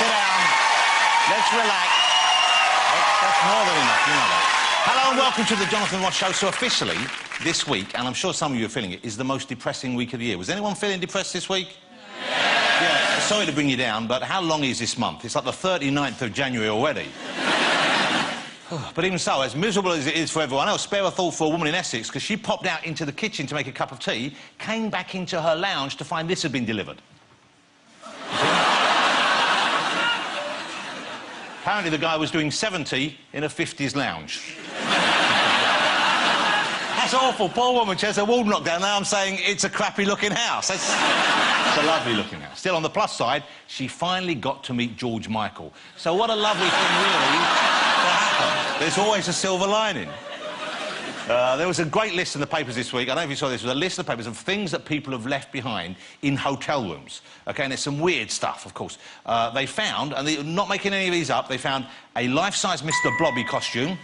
sit down. Let's relax. That's more than enough, you know that. Hello and welcome to the Jonathan Ross Show. So officially, this week, and I'm sure some of you are feeling it, is the most depressing week of the year. Was anyone feeling depressed this week? Yeah, sorry to bring you down, but how long is this month? It's like the 39th of January already. But even so, as miserable as it is for everyone else, spare a thought for a woman in Essex, because she popped out into the kitchen to make a cup of tea, came back into her lounge to find this had been delivered. Apparently the guy was doing 70 in a 50s lounge. That's awful. Poor woman, she has her wall knocked down. Now I'm saying it's a crappy-looking house. It's a lovely-looking house. Still, on the plus side, she finally got to meet George Michael. So what a lovely thing, really, to happen. There's always a silver lining. There was a great list in the papers this week. I don't know if you saw this. It was a list of papers of things that people have left behind in hotel rooms. OK, and it's some weird stuff, of course. They found, and they're not making any of these up, they found a life-size Mr. Blobby costume,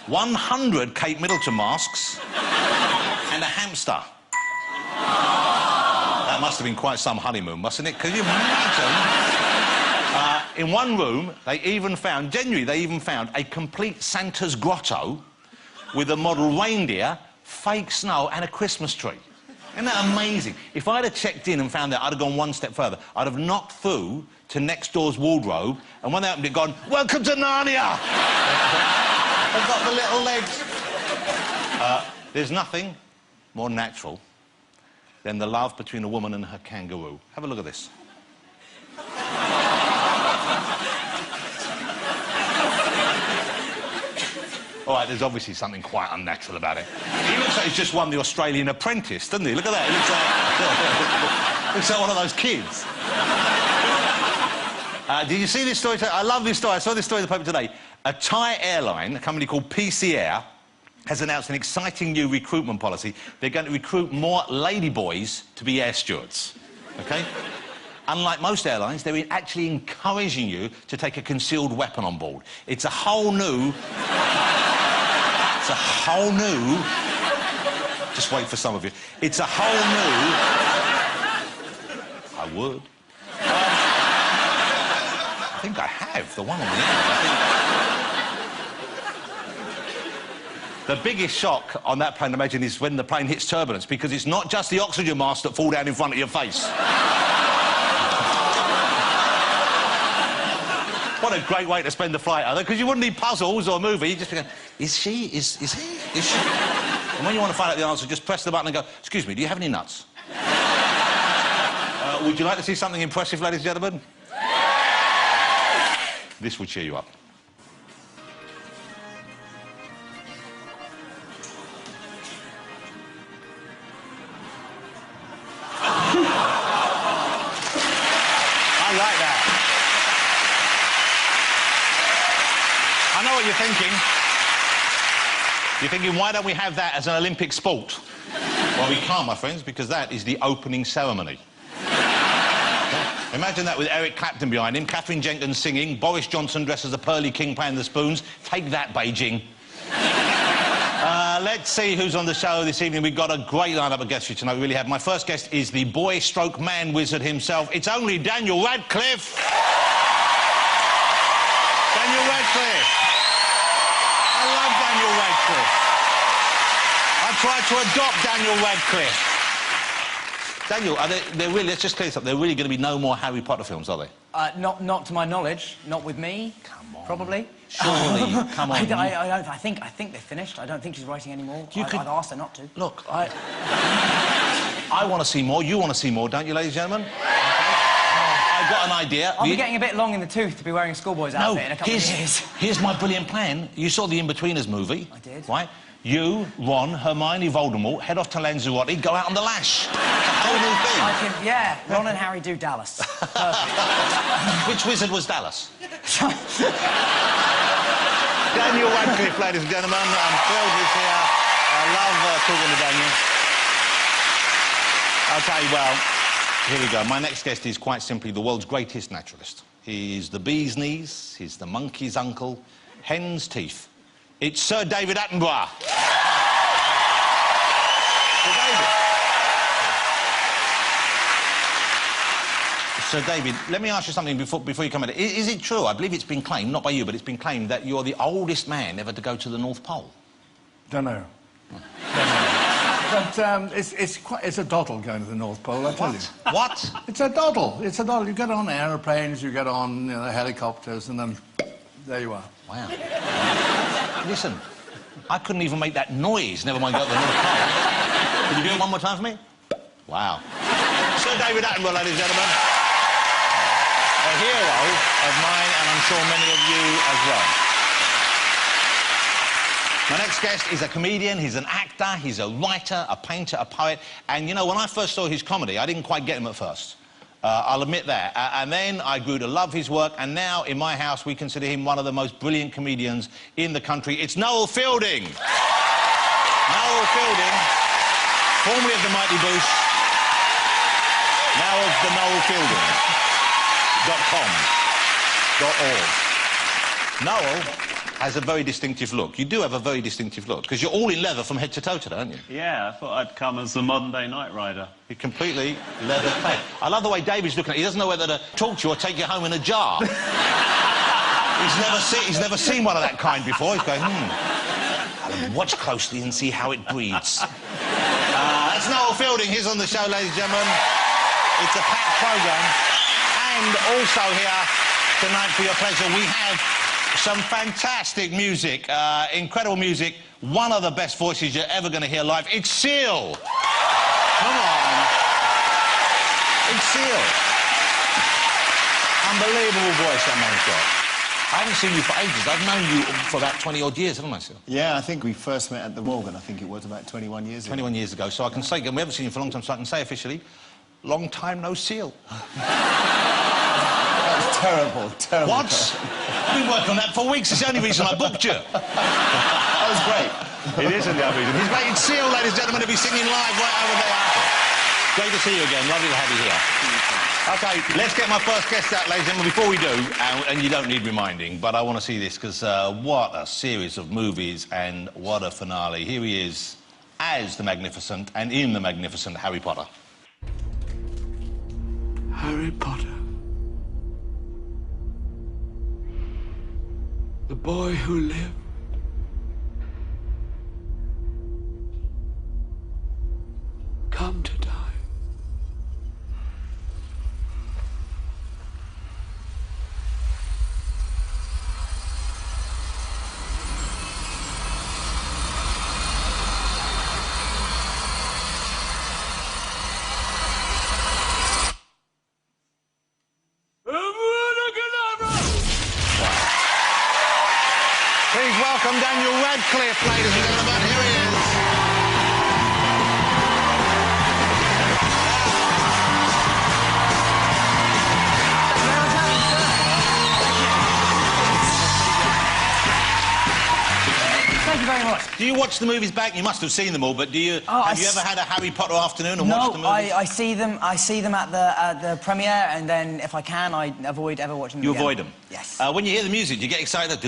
100 Kate Middleton masks, and a hamster. That must have been quite some honeymoon, mustn't it? Can you imagine? In one room, they even found, genuinely, they even found a complete Santa's grotto with a model reindeer, fake snow, and a Christmas tree. Isn't that amazing? If I'd have checked in and found that, I'd have gone one step further. I'd have knocked through to next door's wardrobe, and when they opened it, gone, "Welcome to Narnia!" I've got the little legs. There's nothing more natural than the love between a woman and her kangaroo. Have a look at this. All right, there's obviously something quite unnatural about it. He looks like he's just won the Australian Apprentice, doesn't he? Look at that. He looks like one of those kids. Did you see this story? I love this story. I saw this story in the paper today. A Thai airline, a company called PC Air, has announced an exciting new recruitment policy. They're going to recruit more ladyboys to be air stewards. OK? Unlike most airlines, they're actually encouraging you to take a concealed weapon on board. It's a whole new... It's a whole new... Just wait for some of you. It's a whole new... I would. I think I have, the one on the end. The biggest shock on that plane, I imagine, is when the plane hits turbulence, because it's not just the oxygen masks that fall down in front of your face. What a great way to spend the flight, other, because you wouldn't need puzzles or a movie. You just go, is she? Is he? Is she? And when you want to find out the answer, just press the button and go, "Excuse me, do you have any nuts?" Would you like to see something impressive, ladies and gentlemen? This will cheer you up. I like that. I know what you're thinking. You're thinking, why don't we have that as an Olympic sport? Well, we can't, my friends, because that is the opening ceremony. Imagine that with Eric Clapton behind him, Catherine Jenkins singing, Boris Johnson dressed as a pearly king playing the spoons. Take that, Beijing. Let's see who's on the show this evening. We've got a great lineup of guests for you tonight. We really have. My first guest is the boy-stroke-man wizard himself. It's only Daniel Radcliffe. Daniel Radcliffe. I love Daniel Radcliffe. I tried to adopt Daniel Radcliffe. Daniel, they're really, let's just clear this up, there are really going to be no more Harry Potter films, are they? Not to my knowledge. Not with me. Come on. Probably. Surely, come on. I think they're finished. I don't think she's writing any more. I've asked her not to. Look, I want to see more. You want to see more, don't you, ladies and gentlemen? I've got an idea. I'll be getting a bit long in the tooth to be wearing a schoolboy's outfit in a couple of years. Here's my brilliant plan. You saw the In-Betweeners movie. I did. Right? You, Ron, Hermione, Voldemort, head off to Lanzarote, go out on the lash. Whole new thing. Yeah, Ron and Harry do Dallas. Which wizard was Dallas? Daniel Radcliffe, ladies and gentlemen. I'm thrilled he's here. I love talking to Daniel. OK, well, here we go. My next guest is quite simply the world's greatest naturalist. He's the bee's knees, he's the monkey's uncle, hen's teeth. It's Sir David Attenborough. Sir David. So, David, let me ask you something before you come in. Is it true? I believe it's been claimed, not by you, but it's been claimed that you're the oldest man ever to go to the North Pole. Don't know. But it's a doddle going to the North Pole, I tell you. What? It's a doddle. It's a doddle. You get on aeroplanes, you get on helicopters, and then there you are. Wow. Listen, I couldn't even make that noise, never mind go to the North Pole. Can you do it one more time for me? Wow. Sir David Attenborough, ladies and gentlemen. A hero of mine, and I'm sure many of you as well. My next guest is a comedian, he's an actor, he's a writer, a painter, a poet, and, you know, when I first saw his comedy, I didn't quite get him at first. I'll admit that. And then I grew to love his work, and now, in my house, we consider him one of the most brilliant comedians in the country. It's Noel Fielding. Noel Fielding, formerly of the Mighty Boosh, now of the NoelFielding.com.org. Noel has a very distinctive look. You do have a very distinctive look, because you're all in leather from head to toe today, aren't you? Yeah, I thought I'd come as the modern-day Knight Rider. You're completely leather-clad. I love the way David's looking at you. He doesn't know whether to talk to you or take you home in a jar. He's never seen one of that kind before. He's going, Alan, watch closely and see how it breathes. That's Noel Fielding. He's on the show, ladies and gentlemen. It's a packed programme. And also here tonight, for your pleasure, we have some fantastic music, incredible music. One of the best voices you're ever going to hear live. It's Seal. Come on. It's Seal. Unbelievable voice that man's got. I haven't seen you for ages. I've known you for about 20-odd years, haven't I, Seal? Yeah, I think we first met at the Morgan. I think it was about 21 years ago. 21 years ago. So I can say, we haven't seen you for a long time, so I can say officially, long time no Seal. Terrible, terrible. What? I've been working on that for weeks. It's the only reason I booked you. That was great. It is the other reason. He's making Seal, ladies and gentlemen, to be singing live right over there. Great to see you again. Lovely to have you here. OK, let's get my first guest out, ladies and gentlemen. Before we do, and you don't need reminding, but I want to see this, because what a series of movies and what a finale. Here he is, as the magnificent and in the magnificent Harry Potter. Harry Potter. The boy who lived. Come to die. Please welcome Daniel Radcliffe, ladies and gentlemen. Here he is. Thank you very much. Do you watch the movies back? You must have seen them all, but do you? Have you ever had a Harry Potter afternoon and watched the movies? No, I see them. I see them at the premiere, and then if I can, I avoid ever watching them. You again. avoid them. Yes. When you hear the music, you get excited.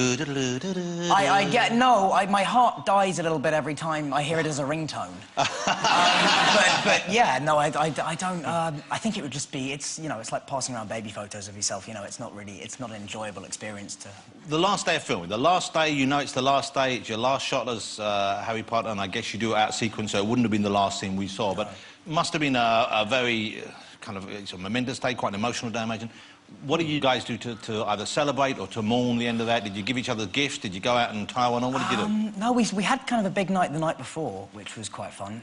I get my heart dies a little bit every time I hear it as a ringtone. but yeah, no, I don't. I think it would just be. It's it's like passing around baby photos of yourself. It's not an enjoyable experience to. The last day of filming, the last day, it's the last day, it's your last shot as Harry Potter, and I guess you do it out of sequence, so it wouldn't have been the last scene we saw, but it must have been a very kind of it's a momentous day, quite an emotional day, I imagine. What did you guys do to either celebrate or to mourn the end of that? Did you give each other gifts? Did you go out and tie one on? What did you do? No, we had kind of a big night the night before, which was quite fun.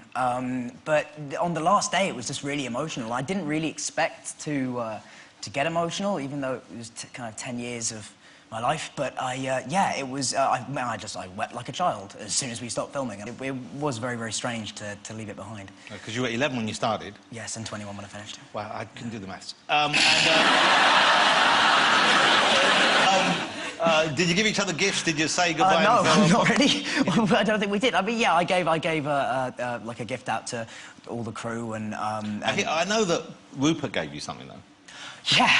But on the last day, it was just really emotional. I didn't really expect to get emotional, even though it was kind of 10 years of my life. But it was. I wept like a child as soon as we stopped filming. And it was very, very strange to leave it behind. Because you were 11 when you started. Yes, and 21 when I finished. Well, I can do the maths. Did you give each other gifts? Did you say goodbye? No, not really. I don't think we did. I mean, yeah, I gave like a gift out to all the crew and I know that Rupert gave you something though. Yeah.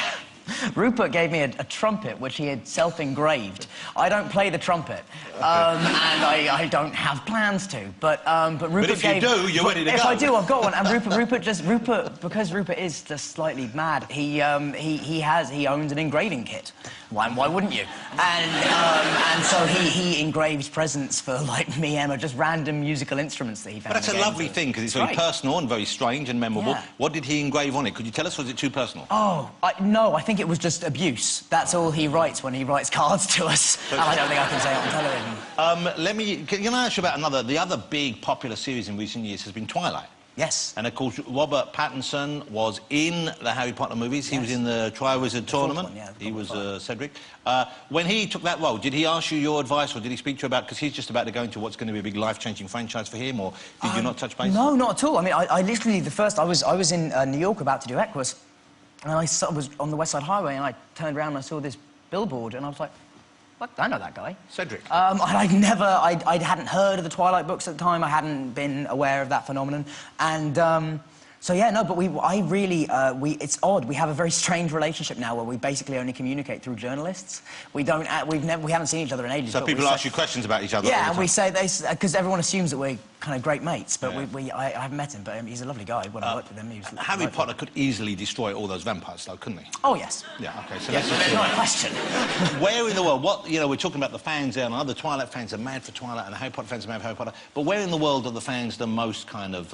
Rupert gave me a trumpet, which he had self-engraved. I don't play the trumpet, and I don't have plans to. But Rupert But if you do, you're ready to go. If I do, I've got one. And Rupert, because Rupert is just slightly mad. He owns an engraving kit. Why wouldn't you? And so he engraves presents for like me, Emma, just random musical instruments that he found. But that's a lovely thing because it's very personal and very strange and memorable. Yeah. What did he engrave on it? Could you tell us? Was it too personal? Oh, no, I think it was just abuse. That's all he writes when he writes cards to us. And I don't think I can say it on television. Can I ask you about the other big popular series in recent years has been Twilight. Yes. And of course, Robert Pattinson was in the Harry Potter movies. He was in the Triwizard Tournament. One, yeah, he was Cedric. When he took that role, did he ask you your advice, or did he speak to you about? Because he's just about to go into what's going to be a big life-changing franchise for him, or did you not touch base? No, not at all. I mean, I literally I was in New York about to do Equus, and I was on the West Side Highway, and I turned around and I saw this billboard, and I was like, what? I know that guy. Cedric. I hadn't heard of the Twilight books at the time. I hadn't been aware of that phenomenon. And, so yeah, no, but it's odd. We have a very strange relationship now where we basically only communicate through journalists. We haven't seen each other in ages. So people ask you questions about each other. Yeah, and we say because everyone assumes that we're kind of great mates, but I haven't met him, but he's a lovely guy. When I worked with him, he was Harry Potter could easily destroy all those vampires, though, couldn't he? Oh yes. Yeah. Okay. So Yes, there's not a question. Where in the world? We're talking about the fans there, and other Twilight fans are mad for Twilight, and the Harry Potter fans are mad for Harry Potter. But where in the world are the fans the most kind of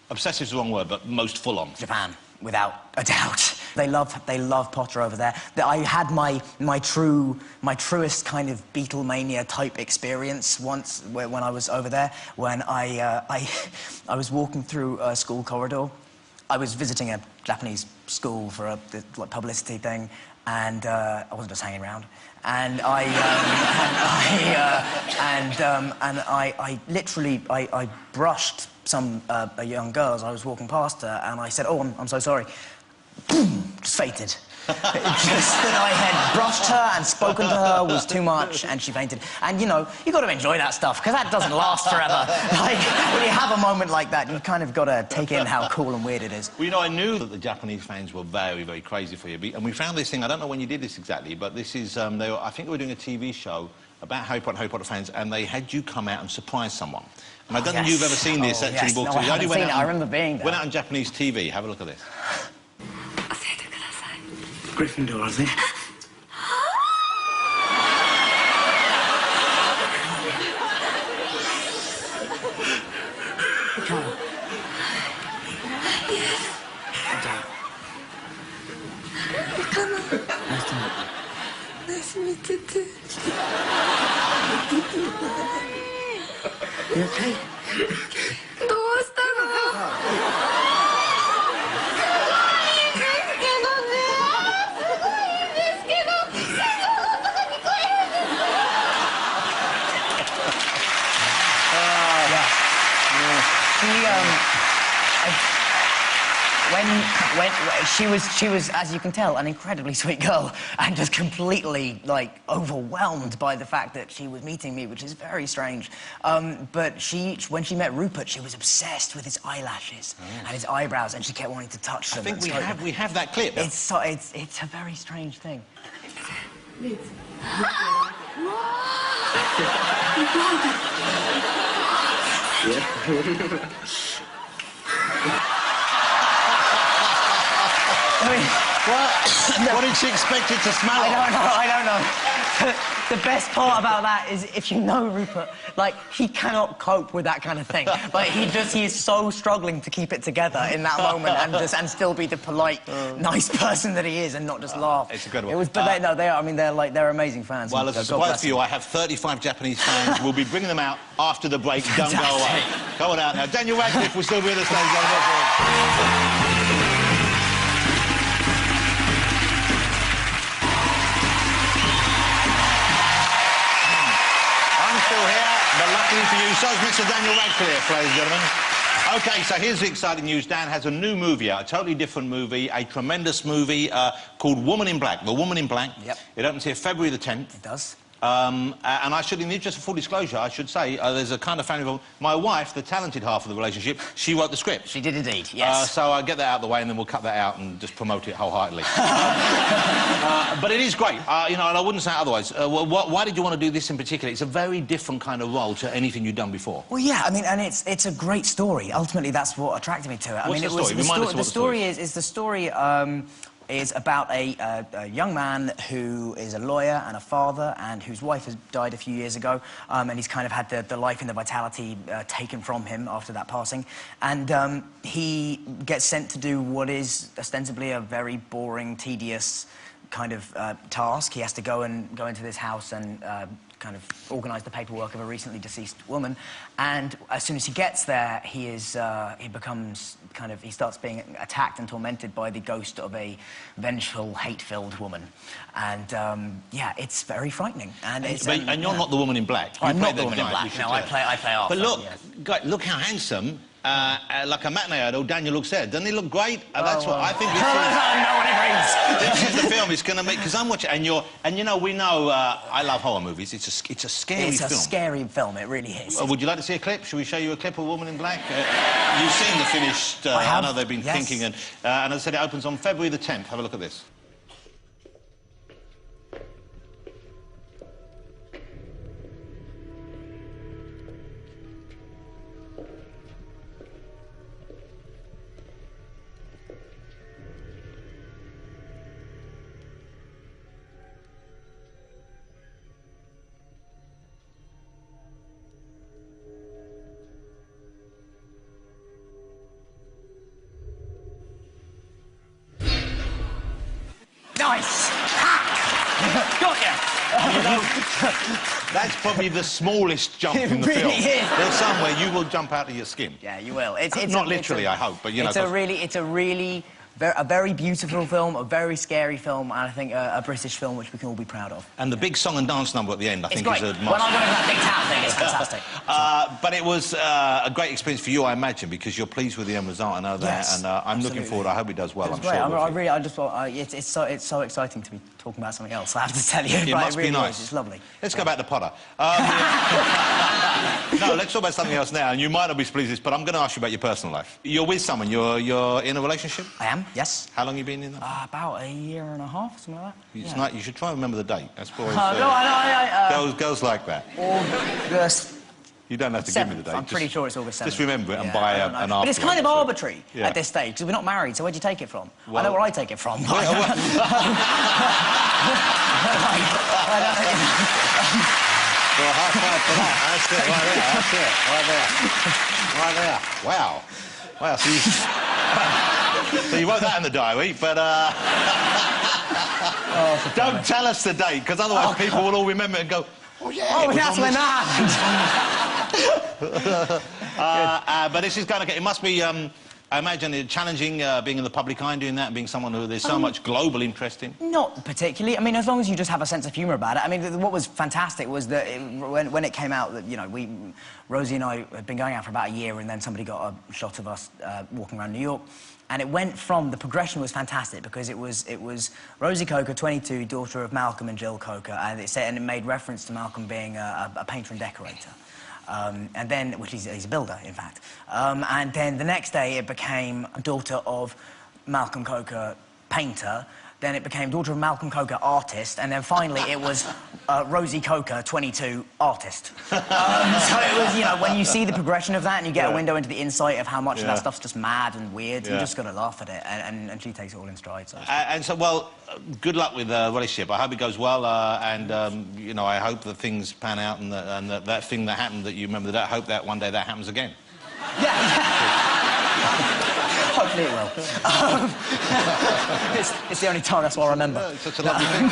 obsessive is the wrong word, but most full on? Japan, without a doubt. They love Potter over there. I had my truest kind of Beatlemania type experience once when I was over there, when I was walking through a school corridor. I was visiting a Japanese school for a like publicity thing, and I wasn't just hanging around. And I literally brushed some a young girl as I was walking past her, and I said, "Oh, I'm so sorry." Boom! Just fainted. Just that I had brushed her and spoken to her was too much, and she fainted. And, you know, you've got to enjoy that stuff, because that doesn't last forever. Like, when you have a moment like that, you've kind of got to take in how cool and weird it is. Well, you know, I knew that the Japanese fans were very, very crazy for you. And we found this thing, I don't know when you did this exactly, but this is, I think they were doing a TV show about Harry Potter fans, and they had you come out and surprise someone. And I don't think you've ever seen this, actually. Yes. No, I haven't seen it. I remember being there. Went out on Japanese TV. Have a look at this. Gryffindor, I think. Nice to meet you too. You okay? どうしたの? She was, as you can tell, an incredibly sweet girl, and just completely, like, overwhelmed by the fact that she was meeting me, which is very strange. But when she met Rupert, she was obsessed with his eyelashes and his eyebrows, and she kept wanting to touch them. I think we have that clip. It's a very strange thing. I mean, what did she expect it to smell like? I don't know. The best part about that is if you know Rupert, like, he cannot cope with that kind of thing. Like, he is so struggling to keep it together in that moment and still be the polite, nice person that he is and not just laugh. It's incredible. They're amazing fans. Well, as a surprise for you, I have 35 Japanese fans. We'll be bringing them out after the break. Don't go away. Go on out now. Daniel Radcliffe will still be with us, ladies and gentlemen. Luckily for you, so is Mr. Daniel Radcliffe, ladies and gentlemen. OK, so here's the exciting news. Dan has a new movie out, a totally different movie, a tremendous movie called Woman in Black. The Woman in Black. Yep. It opens here February the 10th. It does. And I should, in the interest of full disclosure, I should say, there's a kind of family involved. My wife, the talented half of the relationship, she wrote the script. She did indeed, yes. So I'll get that out of the way and then we'll cut that out and just promote it wholeheartedly. But it is great, you know, and I wouldn't say otherwise. Why did you want to do this in particular? It's a very different kind of role to anything you've done before. Well, yeah, I mean, and it's a great story. Ultimately, that's what attracted me to it. What's I mean, the story? Remind us what the story is about a young man who is a lawyer and a father and whose wife has died a few years ago, and he's kind of had the life and the vitality taken from him after that passing. And he gets sent to do what is ostensibly a very boring, tedious kind of task. He has to go into this house and kind of organise the paperwork of a recently deceased woman. And as soon as he gets there, he becomes kind of, he starts being attacked and tormented by the ghost of a vengeful, hate-filled woman. And yeah, it's very frightening. And it's, and you're not the woman in black. I'm not the woman in black. No, I play Arthur. But look, yes. guys, look how handsome. Like a matinee idol, Daniel looks there. Doesn't he look great? That's what I think. This is the film. It's going to make, because I'm watching, and you know, we know I love horror movies. It's a scary film. It's a scary film. It really is. Would you like to see a clip? Should we show you a clip of Woman in Black? You've seen the finished. I know they've been thinking, and as I said, it opens on February the 10th. Have a look at this. Nice! Got ya! You know, that's probably the smallest jump in the really film. Is. There's somewhere you will jump out of your skin. Yeah, you will. It's not literally, I hope, but you know. It's a very beautiful film, a very scary film, and I think a British film which we can all be proud of. And the big song and dance number at the end, I think, is a must. When I go into that big town thing, it's fantastic. But it was a great experience for you, I imagine, because you're pleased with the end result. I know that, yes, and I'm looking forward. I hope it does well. It was I'm great. sure. I just thought it's so exciting to be talking about something else. I have to tell you, It must really be nice. It's lovely. Let's go back to Potter. No, let's talk about something else now. And you might not be pleased with this, but I'm going to ask you about your personal life. You're with someone. You're in a relationship. I am. Yes. How long have you been in that? About a year and a half, something like that. It's not, you should try and remember the date. That's always... girls like that. August... You don't have to 7th. give me the date. I'm pretty sure it's August 7th. Just remember it and buy an after. But it's kind of arbitrary at this stage, because we're not married, so where'd you take it from? Well, I know where I take it from. Well, high five for that. That's it, right there. Wow. Wow, so you wrote that in the diary, but don't tell us the date, because otherwise people will all remember it and go, oh, yeah. Oh, that's when that happened. But this is going to get... It must be, I imagine, challenging being in the public eye and doing that, and being someone who there's so much global interest in. Not particularly. I mean, as long as you just have a sense of humour about it. I mean, what was fantastic was that when it came out that, you know, Rosie and I had been going out for about a year, and then somebody got a shot of us walking around New York. And it went from... The progression was fantastic, because it was Rosie Coker, 22, daughter of Malcolm and Jill Coker, and it made reference to Malcolm being a painter and decorator. And then, which he's a builder, in fact. And then the next day it became daughter of Malcolm Coker, painter. Then it became daughter of Malcolm Coker, artist. And then finally it was Rosie Coker, 22, artist. So it was, you know, when you see the progression of that and you get a window into the insight of how much of that stuff's just mad and weird, you just got to laugh at it. And she takes it all in stride. So and so, well, good luck with the relationship. I hope it goes well, and you know, I hope that things pan out, and that thing that happened that you remember, that I hope that one day that happens again. Hopefully it will. It's the only time, that's what I remember. It's such a lovely thing.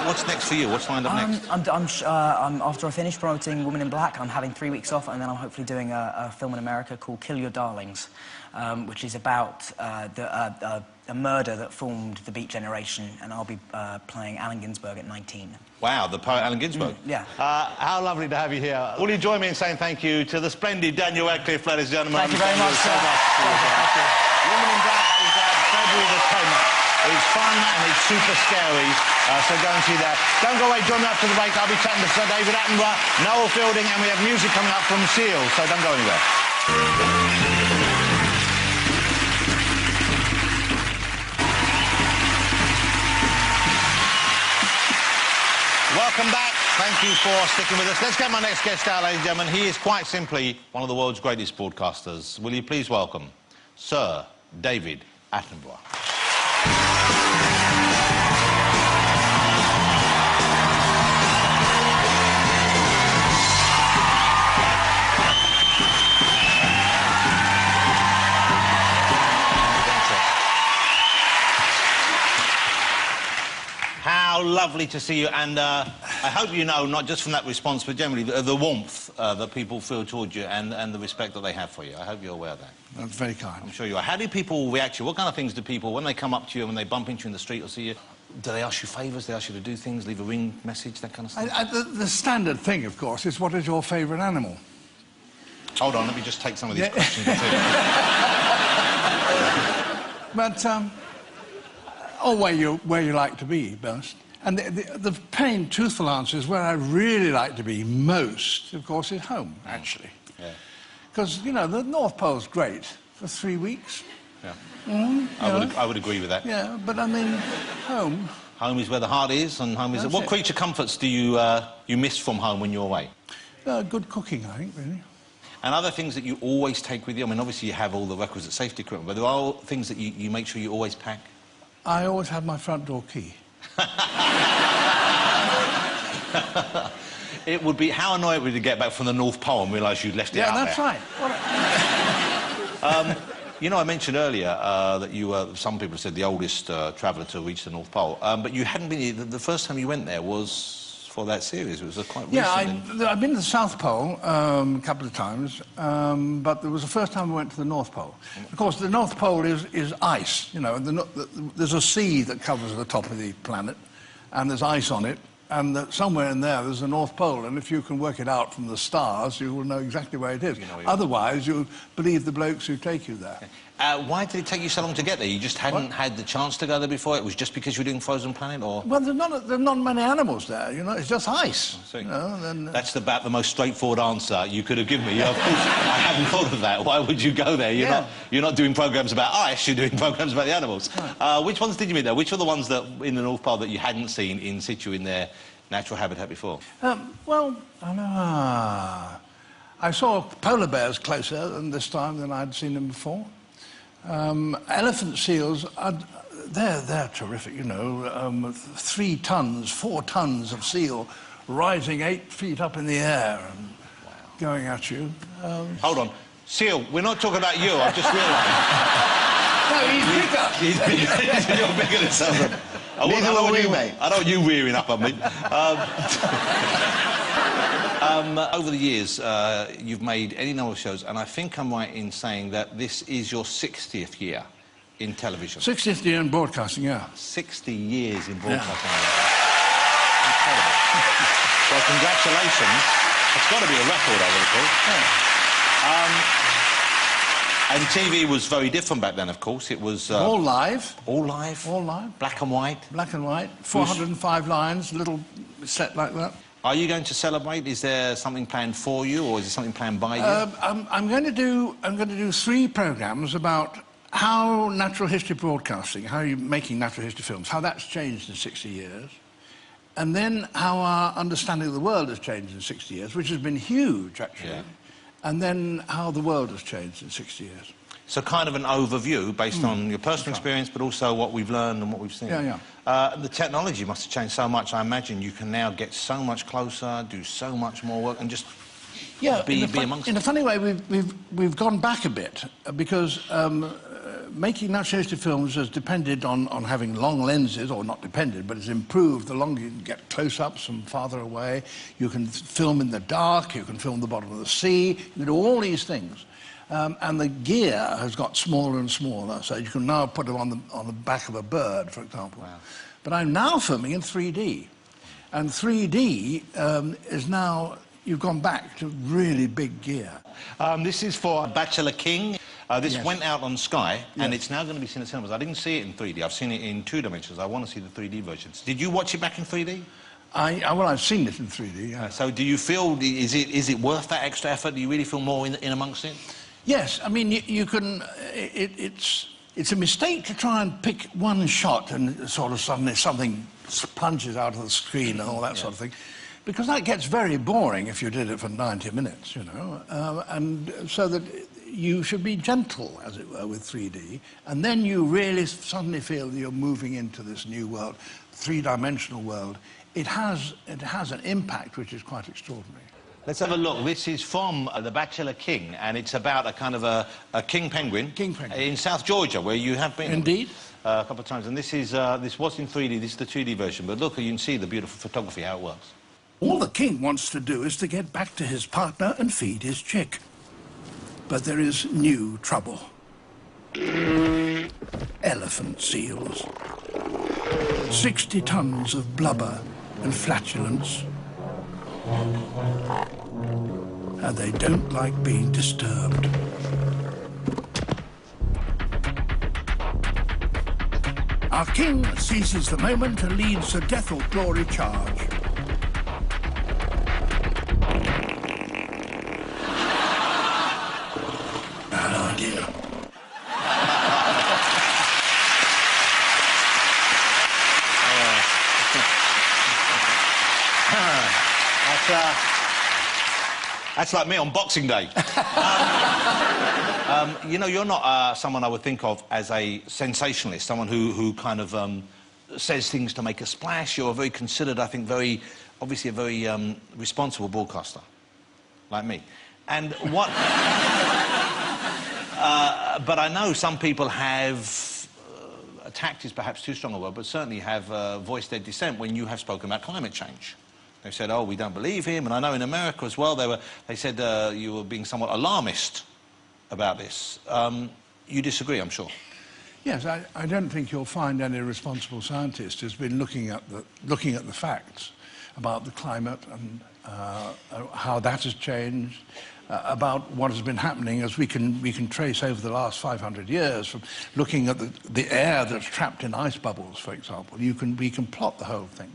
What's next for you? What's lined up next? After I finish promoting Woman in Black, I'm having 3 weeks off, and then I'm hopefully doing a film in America called Kill Your Darlings, which is about a murder that formed the Beat Generation, and I'll be playing Allen Ginsberg at 19. Wow, the poet Allen Ginsberg. Yeah. How lovely to have you here. Will you join me in saying thank you to the splendid Daniel Radcliffe, ladies and gentlemen? Thank you very much, sir. Thank you. Woman in Black is February the 10th. It's fun and it's super scary, so go and see that. Don't go away, join me after the break. I'll be chatting to Sir David Attenborough, Noel Fielding, and we have music coming up from Seal, so don't go anywhere. Welcome back. Thank you for sticking with us. Let's get my next guest out, ladies and gentlemen. He is quite simply one of the world's greatest broadcasters. Will you please welcome Sir David Attenborough. How lovely to see you, and I hope you know, not just from that response, but generally the warmth that people feel towards you and the respect that they have for you. I hope you're aware of that. That's very kind. I'm sure you are. How do people react to you? What kind of things do people, when they come up to you, when they bump into you in the street or see you, do they ask you favours? They ask you to do things, leave a ring message, that kind of stuff? The standard thing, of course, is what is your favourite animal? Hold on, let me just take some of these questions. But, or where you like to be best. And the plain, truthful answer is where I really like to be most, of course, is home, actually. Yeah. Because, you know, the North Pole's great for 3 weeks. Yeah. I would agree with that. Yeah, but I mean, home. Home is where the heart is, and home is... That's What it. creature comforts do you, you miss from home when you're away? Good cooking, I think, really. And other things that you always take with you? I mean, obviously you have all the requisite safety equipment, but there are things that you make sure you always pack? I always have my front door key. It would be... How annoying would it to get back from the North Pole and realise you'd left it out Yeah, that's there? right. You know, I mentioned earlier that you were, some people said, the oldest traveller to reach the North Pole, but you hadn't been... The first time you went there was for that series. It was quite recent. Yeah, I've been to the South Pole a couple of times, but there was the first time I went to the North Pole. Of course, the North Pole is ice, you know. There's a sea that covers the top of the planet, and there's ice on it, and somewhere in there's the North Pole, and if you can work it out from the stars, you will know exactly where it is. Otherwise, you'll believe the blokes who take you there. Why did it take you so long to get there? You just hadn't had the chance to go there before? It was just because you were doing Frozen Planet, or...? Well, there's not many animals there, you know, it's just ice. I see. You know, That's about the most straightforward answer you could have given me. Of course, I hadn't thought of that. Why would you go there? You're not doing programmes about ice, you're doing programmes about the animals. Right. Which ones did you meet there? Which were the ones that in the North Pole that you hadn't seen in situ in their natural habitat before? Well, I saw polar bears closer this time than I'd seen them before. Elephant seals, they're terrific, you know. 3 tons, 4 tons of seal rising 8 feet up in the air and going at you. Hold on. Seal, we're not talking about you, I've just realised. No, he's bigger. He's bigger. You're bigger than someone. Neither were we, mate. I don't want you rearing up on me. Over the years, you've made any number of shows, and I think I'm right in saying that this is your 60th year in television. 60th year in broadcasting, yeah. 60 years in broadcasting. Yeah. Incredible. Well, congratulations. It's got to be a record, I would have thought. And TV was very different back then, of course. It was... all live. All live? All live. Black and white? Black and white. 405 lines, little set like that. Are you going to celebrate? Is there something planned for you, or is there something planned by you? I'm going to do 3 programmes about how natural history broadcasting, how you're making natural history films, how that's changed in 60 years, and then how our understanding of the world has changed in 60 years, which has been huge, actually. Yeah. And then how the world has changed in 60 years. So kind of an overview based on your personal experience, but also what we've learned and what we've seen. Yeah, yeah. The technology must have changed so much. I imagine you can now get so much closer, do so much more work, and just be amongst it. In a funny way, we've gone back a bit, because making natural history films has depended on having long lenses, or not depended, but it's improved. The longer you can get close-ups from farther away, you can film in the dark, you can film the bottom of the sea, you can do all these things. And the gear has got smaller and smaller, so you can now put them on the back of a bird, for example. Wow. But I'm now filming in 3D. And 3D is now... You've gone back to really big gear. This is for Bachelor King. This Yes. went out on Sky, and Yes. it's now going to be seen at cinemas. I didn't see it in 3D. I've seen it in 2 dimensions. I want to see the 3D versions. Did you watch it back in 3D? Well, I've seen it in 3D, yeah. So do you feel... Is it worth that extra effort? Do you really feel more in amongst it? Yes, I mean, you can... it's a mistake to try and pick one shot and sort of suddenly something plunges out of the screen and all that sort of thing, because that gets very boring if you did it for 90 minutes, you know, and so that you should be gentle, as it were, with 3D, and then you really suddenly feel that you're moving into this new world, three-dimensional world. It has an impact which is quite extraordinary. Let's have a look. This is from The Bachelor King, and it's about a kind of a king penguin. King penguin. In South Georgia, where you have been. Indeed. A couple of times. And this was in 3D, this is the 2D version, but look, you can see the beautiful photography, how it works. All the king wants to do is to get back to his partner and feed his chick. But there is new trouble. Elephant seals. 60 tons of blubber and flatulence. And they don't like being disturbed. Our king seizes the moment and leads a death or glory charge. Oh dear. That's like me on Boxing Day. You know, you're not someone I would think of as a sensationalist, someone who kind of says things to make a splash. You're a very considered, I think, obviously a very responsible broadcaster, like me. And what... but I know some people have... attacked is perhaps too strong a word, but certainly have voiced their dissent when you have spoken about climate change. They said, oh, we don't believe him. And I know in America as well, they said you were being somewhat alarmist about this. You disagree, I'm sure. Yes, I don't think you'll find any responsible scientist who's been looking at the facts about the climate and how that has changed, about what has been happening as we can trace over the last 500 years from looking at the air that's trapped in ice bubbles, for example. We can plot the whole thing.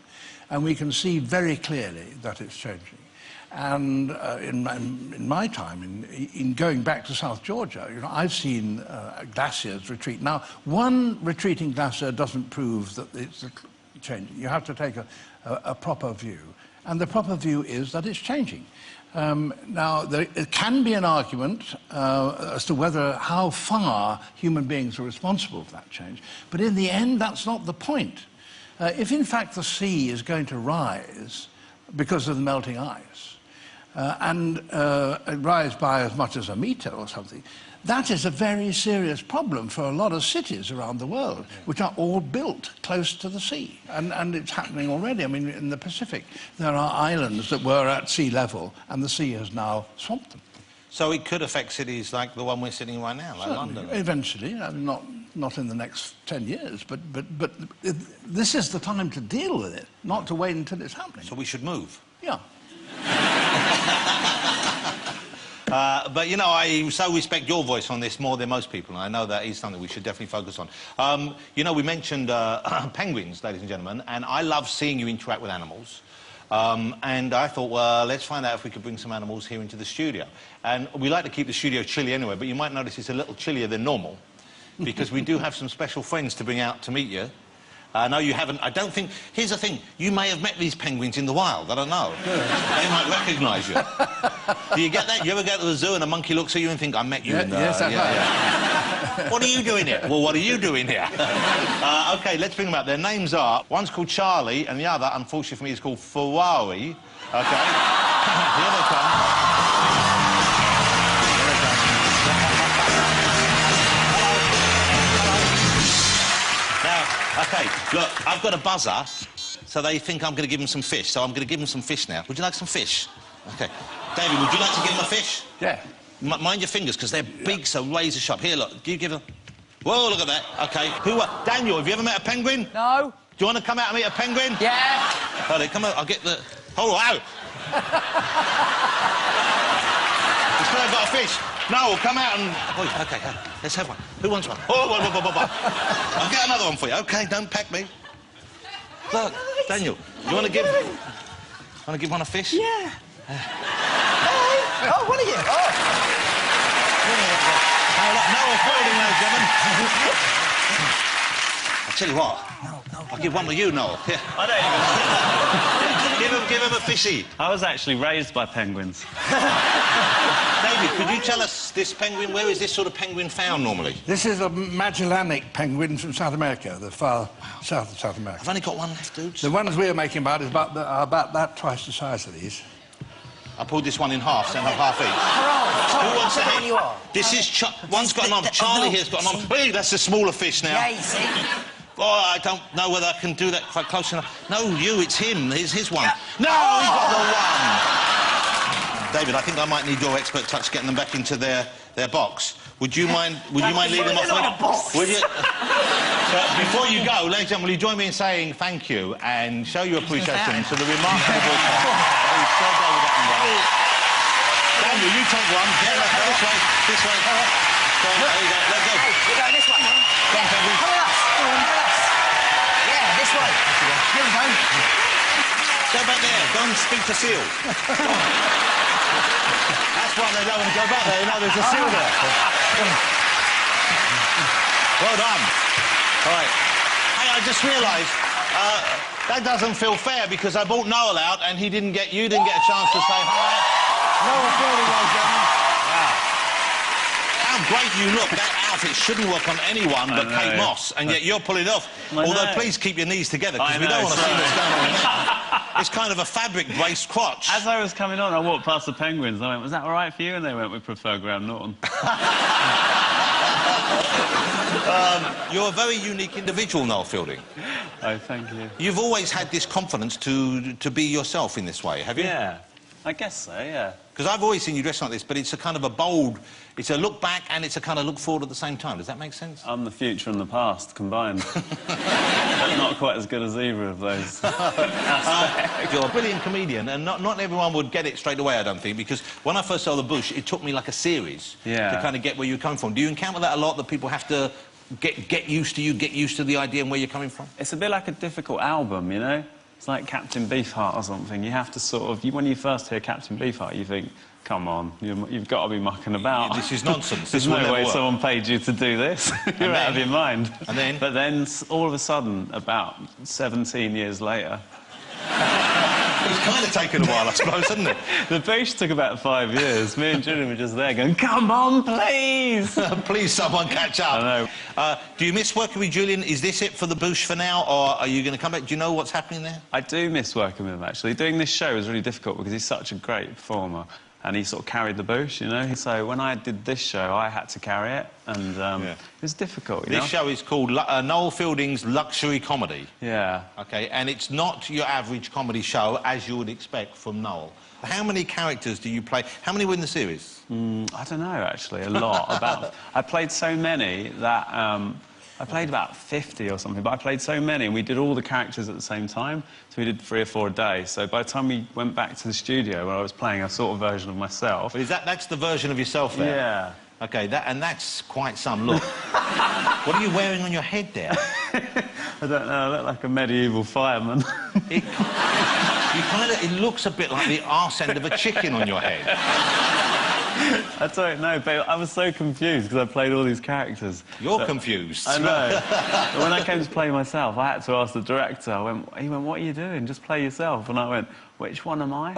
And we can see very clearly that it's changing. And in my time, in going back to South Georgia, you know, I've seen glaciers retreat. Now, one retreating glacier doesn't prove that it's changing. You have to take a proper view. And the proper view is that it's changing. Now, there can be an argument as to how far human beings are responsible for that change. But in the end, that's not the point. If, in fact, the sea is going to rise because of the melting ice, and rise by as much as a metre or something, that is a very serious problem for a lot of cities around the world, which are all built close to the sea. And it's happening already. I mean, in the Pacific, there are islands that were at sea level, and the sea has now swamped them. So it could affect cities like the one we're sitting in right now, like London? Eventually, not in the next 10 years, but this is the time to deal with it, not to wait until it's happening. So we should move? Yeah. But, you know, I so respect your voice on this more than most people, and I know that is something we should definitely focus on. You know, we mentioned penguins, ladies and gentlemen, and I love seeing you interact with animals. And I thought, well, let's find out if we could bring some animals here into the studio. And we like to keep the studio chilly anyway, but you might notice it's a little chillier than normal, because we do have some special friends to bring out to meet you. No, you haven't. I don't think... Here's the thing. You may have met these penguins in the wild. I don't know. They might recognise you. Do you get that? You ever go to the zoo and a monkey looks at you and think, I met you in the... Yes, I have. What are you doing here? Well, what are you doing here? OK, let's bring them out. Their names are... One's called Charlie, and the other, unfortunately for me, is called Ferrari. OK? Here they come. OK, look, I've got a buzzer, so they think I'm going to give them some fish, so I'm going to give them some fish now. Would you like some fish? OK. David, would you like to give them a fish? Yeah. Mind your fingers, because they're big, so razor sharp. Here, look, do you give them... Whoa, look at that. OK. Daniel, have you ever met a penguin? No. Do you want to come out and meet a penguin? Yeah. Right, come on, I'll get the... Oh, out! It's because I've got a fish. No, come out and... Oh, OK, let's have one. Who wants one? Oh, I'll get another one for you. OK, don't pack me. Look, Daniel, you want to give... Want to give one a fish? Yeah. Oh, what are you? Oh. Noel Fielding, ladies and gentlemen. I'll tell you what. I'll give one to you, Noel. Yeah. I don't even... Give him a fishy. I was actually raised by penguins. David, could you tell us this penguin, where is this sort of penguin found normally? This is a Magellanic penguin from South America, the far south of South America. I've only got one left, dudes. The ones we're making about is about that twice the size of these. I pulled this one in half, so I have half each. Who wants How many you are? This is... One's got an arm. Charlie here's got an arm. Hey, that's a smaller fish now. Yeah, you see? Oh, I don't know whether I can do that quite close enough. No, you, it's him. Here's his one. No, he's got the one. David, I think I might need your expert touch getting them back into their box. Would you mind leading them off? Would you? So, before you go, ladies and gentlemen, will you join me in saying thank you and show your appreciation to the remarkable broadcast. Daniel, you take one. Yeah, this way. This way. Go on, there you go. Let's go. We're going this way. Come on, Penguin. Come with us. Come with us. Yeah, this way. Here we go. Go back there. Go and speak to Seal. That's why they don't want to go back there. You know, there's a seal there. Well done. All right. Hey, I just realised that doesn't feel fair because I brought Noel out and you didn't get a chance to say hi. Noel Fielding, ladies and gentlemen. Wow. How great you look. That outfit shouldn't work on anyone but Kate Moss, and yet you're pulling it off. Although, please keep your knees together because we don't want to see what's going on in there. It's kind of a fabric-braced crotch. As I was coming on, I walked past the penguins. I went, was that all right for you? And they went, we prefer Graham Norton. You're a very unique individual, Noel Fielding. Oh, thank you. You've always had this confidence to be yourself in this way, have you? Yeah, I guess so, yeah. Because I've always seen you dressed like this, but it's a kind of a bold... It's a look back and it's a kind of look forward at the same time. Does that make sense? I'm the future and the past combined. But not quite as good as either of those. You're a brilliant comedian, and not everyone would get it straight away, I don't think, because when I first saw The Bush, it took me like a series to kind of get where you're coming from. Do you encounter that a lot, that people have to get used to you, get used to the idea and where you're coming from? It's a bit like a difficult album, you know? It's like Captain Beefheart or something. You have to sort of... when you first hear Captain Beefheart, you think, come on, you've got to be mucking about. This is nonsense. There's no way someone paid you to do this. You're out of your mind. And then? But then, all of a sudden, about 17 years later... It's kind of taken a while, I suppose, hasn't it? The Bush took about 5 years. Me and Julian were just there going, come on, please! Please, someone catch up. I know. Do you miss working with Julian? Is this it for The Bush for now, or are you going to come back? Do you know what's happening there? I do miss working with him, actually. Doing this show was really difficult because he's such a great performer. And he sort of carried the Bush, you know? So when I did this show, I had to carry it, and it was difficult, you know? This show is called Noel Fielding's Luxury Comedy. Yeah. OK, and it's not your average comedy show, as you would expect from Noel. How many characters do you play? How many were in the series? I don't know, actually, a lot. I played so many that... I played about 50 or something, but I played so many, and we did all the characters at the same time, so we did 3 or 4 a day. So by the time we went back to the studio, where I was playing a sort of version of myself... But that's the version of yourself there? Yeah. OK, that's quite some look. What are you wearing on your head there? I don't know, I look like a medieval fireman. It looks a bit like the arse end of a chicken on your head. I don't know, but I was so confused because I played all these characters. You're confused. I know. But when I came to play myself, I had to ask the director. He went, what are you doing? Just play yourself. And I went, which one am I?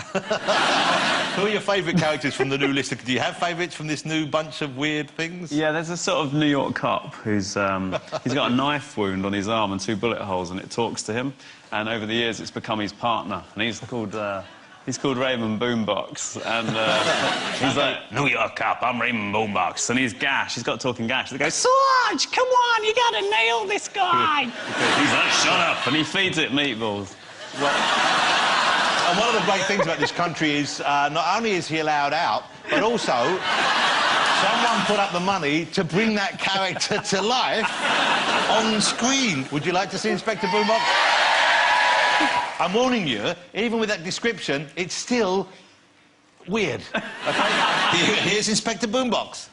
Who are your favourite characters from the new list? Do you have favourites from this new bunch of weird things? Yeah, there's a sort of New York cop who's... he's got a knife wound on his arm and 2 bullet holes, and it talks to him. And over the years, it's become his partner. And he's called... He's called Raymond Boombox, and he's like, New York cop, I'm Raymond Boombox, and he's gash, he's got talking gash. They go, Sarge, come on, you gotta nail this guy. He's like, shut up, and he feeds it meatballs. And one of the great things about this country is not only is he allowed out, but also someone put up the money to bring that character to life on screen. Would you like to see Inspector Boombox? I'm warning you, even with that description, it's still weird. OK? Here's Inspector Boombox.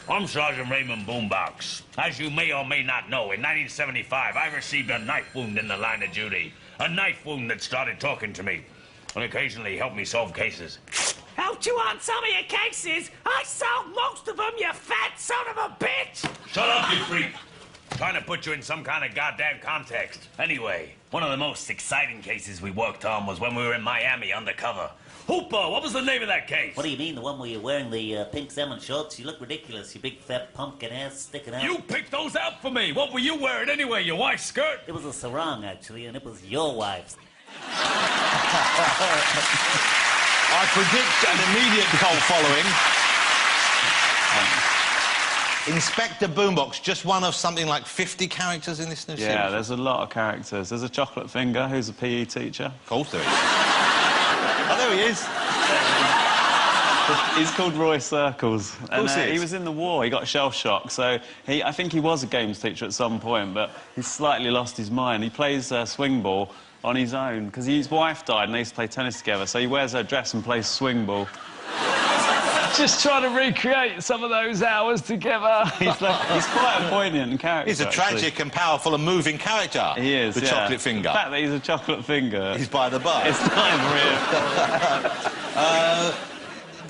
I'm Sergeant Raymond Boombox. As you may or may not know, in 1975, I received a knife wound in the line of duty. A knife wound that started talking to me and occasionally helped me solve cases. How do you want some of your cases? I sold most of them, you fat son of a bitch! Shut up, you freak. Trying to put you in some kind of goddamn context. Anyway, one of the most exciting cases we worked on was when we were in Miami undercover. Hooper, what was the name of that case? What do you mean, the one where you're wearing the pink salmon shorts? You look ridiculous, you big fat pumpkin ass sticking out. You picked those out for me. What were you wearing anyway, your wife's skirt? It was a sarong, actually, and it was your wife's. I predict an immediate cult following. Inspector Boombox, just one of something like 50 characters in this new series. Yeah, there's a lot of characters. There's a chocolate finger who's a PE teacher. Of course there is. Oh, there he is. He's called Roy Circles. And he he was in the war. He got shell shock. So I think he was a games teacher at some point, but he's slightly lost his mind. He plays swing ball on his own because his wife died and they used to play tennis together. So he wears her dress and plays swing ball. Just trying to recreate some of those hours together. He's quite a poignant character. He's a tragic and powerful and moving character. He is, The chocolate finger. The fact that he's a chocolate finger. He's by the bar. It's not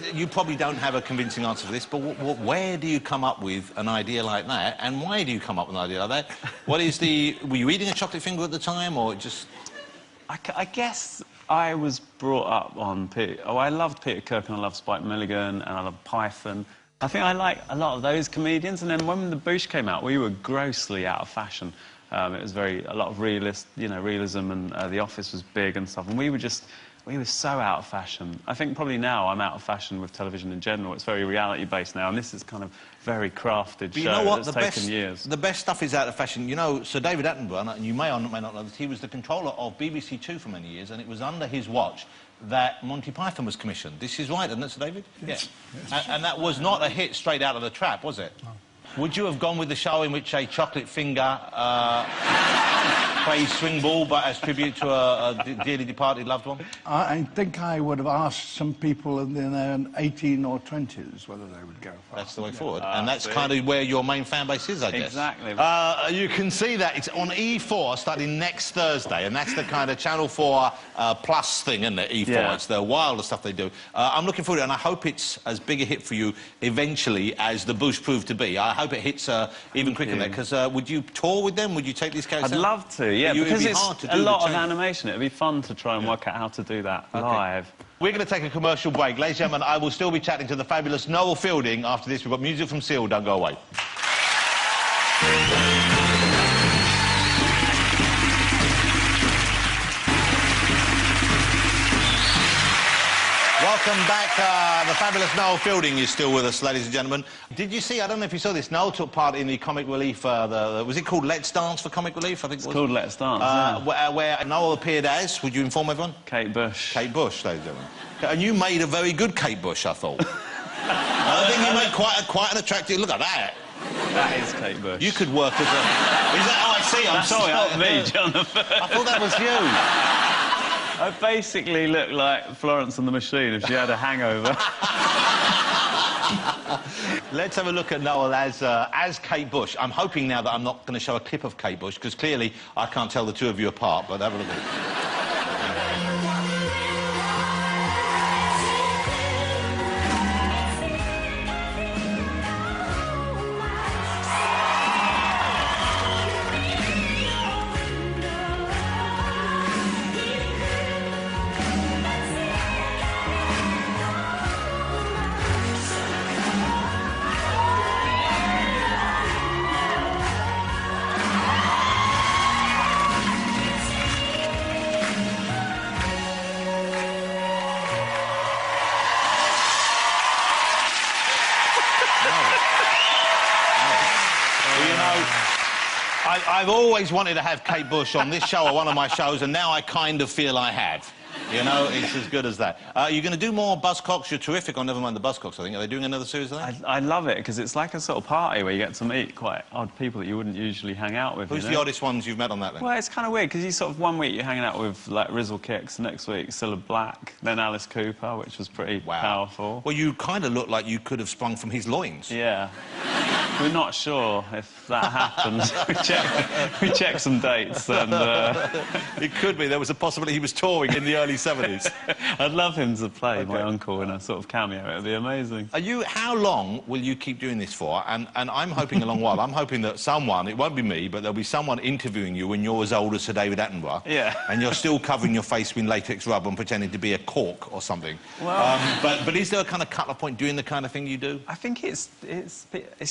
real. You probably don't have a convincing answer for this, but where do you come up with an idea like that, and why do you come up with an idea like that? What is the... Were you eating a chocolate finger at the time, or just... I guess I was brought up on Peter... Oh, I loved Peter Kirk and I loved Spike Milligan and I loved Python. I think I like a lot of those comedians, and then when the Boosh came out, we were grossly out of fashion. It was a lot of realism, and The Office was big and stuff, and we were so out of fashion. I think probably now I'm out of fashion with television in general. It's very reality-based now, and this is kind of very crafted But you show know what? that's taken years. The best stuff is out of fashion. You know, Sir David Attenborough, and you may or may not know this, he was the controller of BBC Two for many years, and it was under his watch that Monty Python was commissioned. This is right, isn't it, Sir David? Yes. Yeah. And that was not a hit straight out of the trap, was it? No. Would you have gone with the show in which a chocolate finger plays swing ball, but as tribute to a dearly departed loved one? I think I would have asked some people in their 18 or 20s whether they would go for it. That's the way forward. And that's kind of where your main fan base is, I guess. Exactly. You can see that. It's on E4 starting next Thursday, and that's the kind of Channel 4 plus thing, isn't it, E4? Yeah. It's the wilder stuff they do. I'm looking forward to it, and I hope it's as big a hit for you eventually as The Bush proved to be. I hope it hits even quicker there, because would you tour with them? Would you take these characters I'd out? love to, yeah, because it's a lot of change. animation. It'd be fun to try and work out how to do that live. We're going to take a commercial break. Ladies and gentlemen, I will still be chatting to the fabulous Noel Fielding after this. We've got music from Seal. Don't go away. Welcome back. The fabulous Noel Fielding is still with us, ladies and gentlemen. Did you see, I don't know if you saw this, Noel took part in the Comic Relief, was it called Let's Dance for Comic Relief? I think it was. It's called Let's Dance, yeah. Where Noel appeared as, would you inform everyone? Kate Bush. Kate Bush, ladies and gentlemen. And you made a very good Kate Bush, I thought. I think you made quite an attractive... Look at that. That is Kate Bush. You could work as a... Is that... Oh, I see, I'm sorry. Not me, Jonathan. I thought that was you. I basically look like Florence and the Machine if she had a hangover. Let's have a look at Noel as Kate Bush. I'm hoping now that I'm not going to show a clip of Kate Bush, because clearly I can't tell the two of you apart, but have a look at it. I've always wanted to have Kate Bush on this show or one of my shows, and now I kind of feel I have. You know, it's as good as that. You're going to do more Buzzcocks. You're terrific on Nevermind the Buzzcocks, I think. Are they doing another series of that? I love it, because it's like a sort of party where you get to meet quite odd people that you wouldn't usually hang out with. Who's the oddest ones you've met on that, then? Well, it's kind of weird, because you sort of... One week you're hanging out with, like, Rizzle Kicks, next week Cilla Black, then Alice Cooper, which was pretty powerful. Well, you kind of look like you could have sprung from his loins. Yeah. we're not sure if that happens. we checked some dates, and it could be. There was a possibility he was touring in the early 70s. I'd love him to play my uncle in a sort of cameo. It'd be amazing. How long will you keep doing this for? And I'm hoping a long while. I'm hoping that someone, it won't be me, but there'll be someone interviewing you when you're as old as Sir David Attenborough. Yeah. And you're still covering your face with latex rub and pretending to be a cork or something. Well... But is there a kind of cut-off point doing the kind of thing you do? I think it's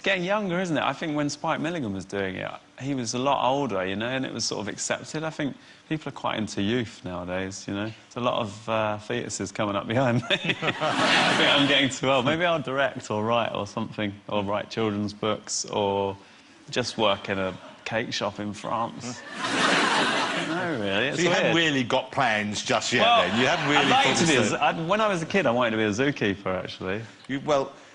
getting younger, isn't it? I think when Spike Milligan was doing it, he was a lot older, you know, and it was sort of accepted. I think people are quite into youth nowadays, you know. There's a lot of fetuses coming up behind me. I think I'm getting too old. Maybe I'll direct or write or something, or write children's books, or just work in a cake shop in France. No, really. So you haven't really got plans just yet, well, then? You haven't really... I'd like to be when I was a kid, I wanted to be a zookeeper, actually.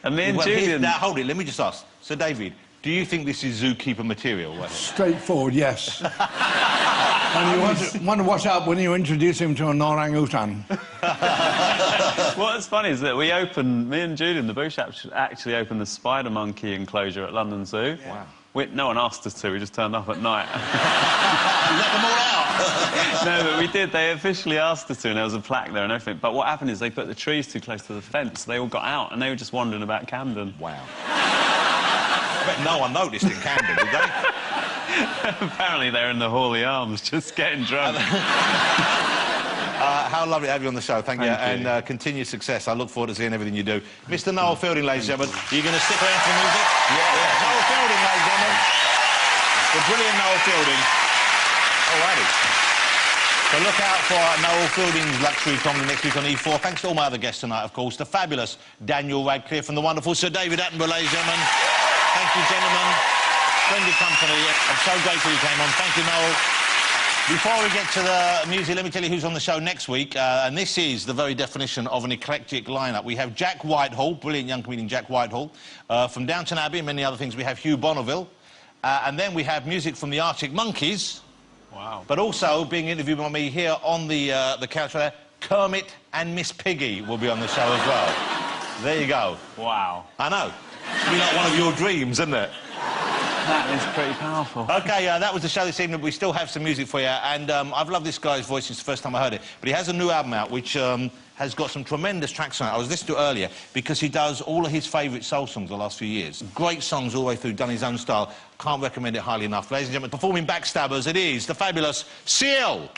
And me and Julian... Now, hold it, let me just ask. So, David, do you think this is zookeeper material? Straightforward, yes. And you want to watch out when you introduce him to an orangutan. What's funny is that me and Julian, the bush, actually opened the spider monkey enclosure at London Zoo. Wow. No one asked us to, we just turned up at night. You let them all out? No, but we did. They officially asked us to, and there was a plaque there and everything. But what happened is they put the trees too close to the fence. They all got out, and they were just wandering about Camden. Wow. I bet no one noticed in Camden, did they? Apparently they're in the Hawley Arms, just getting drunk. How lovely to have you on the show. Thank you. And continued success. I look forward to seeing everything you do. Mr. Noel Fielding, ladies and gentlemen. Are you going to stick around for the music? Yeah. Noel Fielding, ladies and gentlemen. The brilliant Noel Fielding. Alrighty. So look out for Noel Fielding's luxury comedy next week on E4. Thanks to all my other guests tonight, of course. The fabulous Daniel Radcliffe and the wonderful Sir David Attenborough, ladies and gentlemen. Thank you, gentlemen. Splendid company. I'm so grateful you came on. Thank you, Noel. Before we get to the music, let me tell you who's on the show next week. And this is the very definition of an eclectic lineup. We have Jack Whitehall, brilliant young comedian Jack Whitehall. From Downton Abbey and many other things, we have Hugh Bonneville. And then we have music from the Arctic Monkeys. Wow. But also, being interviewed by me here on the couch there, Kermit and Miss Piggy will be on the show as well. There you go. Wow. I know. It'll be like one of your dreams, isn't it? That is pretty powerful. OK, that was the show this evening. We still have some music for you, and I've loved this guy's voice since the first time I heard it. But he has a new album out, which has got some tremendous tracks on it. I was listening to it earlier, because he does all of his favourite soul songs the last few years. Great songs all the way through, done his own style. Can't recommend it highly enough. Ladies and gentlemen, performing Backstabbers, it is the fabulous Seal.